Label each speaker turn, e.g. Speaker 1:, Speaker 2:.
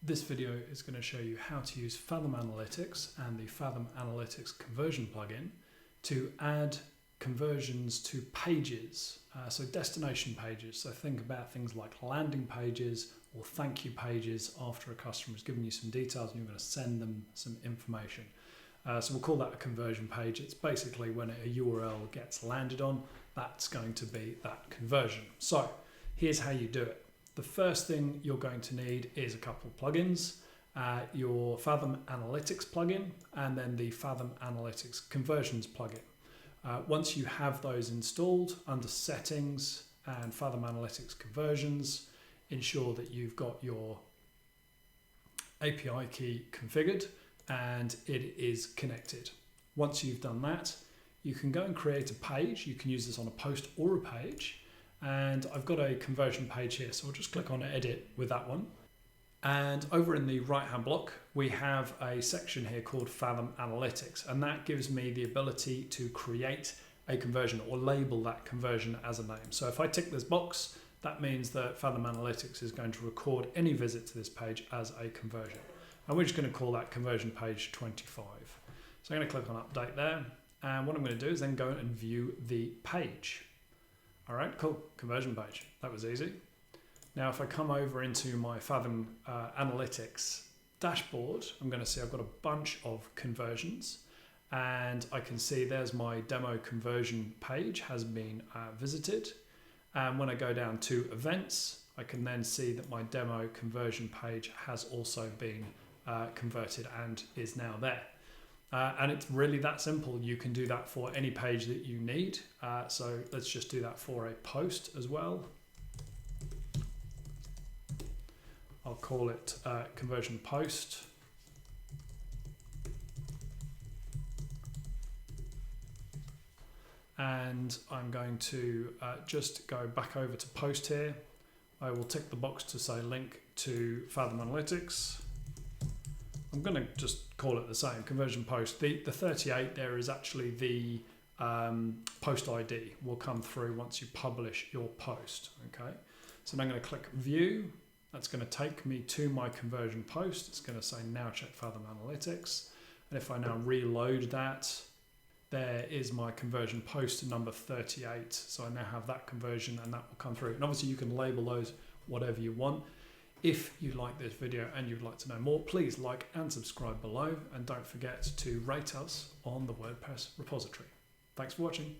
Speaker 1: This video is going to show you how to use Fathom Analytics and the Fathom Analytics Conversion plugin to add conversions to pages, so destination pages. So think about things like landing pages or thank you pages after a customer has given you some details and you're going to send them some information. So we'll call that a conversion page. It's basically when a URL gets landed on, that's going to be that conversion. So here's how you do it. The first thing you're going to need is a couple of plugins, your Fathom Analytics plugin and then the Fathom Analytics Conversions plugin. Once you have those installed, under Settings and Fathom Analytics Conversions, ensure that you've got your API key configured and it is connected. Once you've done that, you can go and create a page. You can use this on a post or a page. And I've got a conversion page here, so I'll just click on Edit with that one. And over in the right-hand block, we have a section here called Fathom Analytics, and that gives me the ability to create a conversion or label that conversion as a name. So if I tick this box, that means that Fathom Analytics is going to record any visit to this page as a conversion. And we're just going to call that conversion page 25. So I'm going to click on Update there, and what I'm going to do is then go and view the page. All right, cool, conversion page. That was easy. Now, if I come over into my Fathom Analytics dashboard, I'm going to see I've got a bunch of conversions, and I can see there's my demo conversion page has been visited. And when I go down to events, I can then see that my demo conversion page has also been converted and is now there. And it's really that simple. You can do that for any page that you need. So let's just do that for a post as well. I'll call it conversion post. And I'm going to just go back over to post here. I will tick the box to say link to Fathom Analytics. I'm going to just call it the same, conversion post. The 38 there is actually the post ID will come through once you publish your post. Okay, so I'm going to click view. That's going to take me to my conversion post. It's going to say now check Fathom Analytics. And if I now reload that, there is my conversion post number 38. So I now have that conversion and that will come through. And obviously you can label those whatever you want. If you like this video and you'd like to know more, please like and subscribe below, and don't forget to rate us on the WordPress repository. Thanks for watching.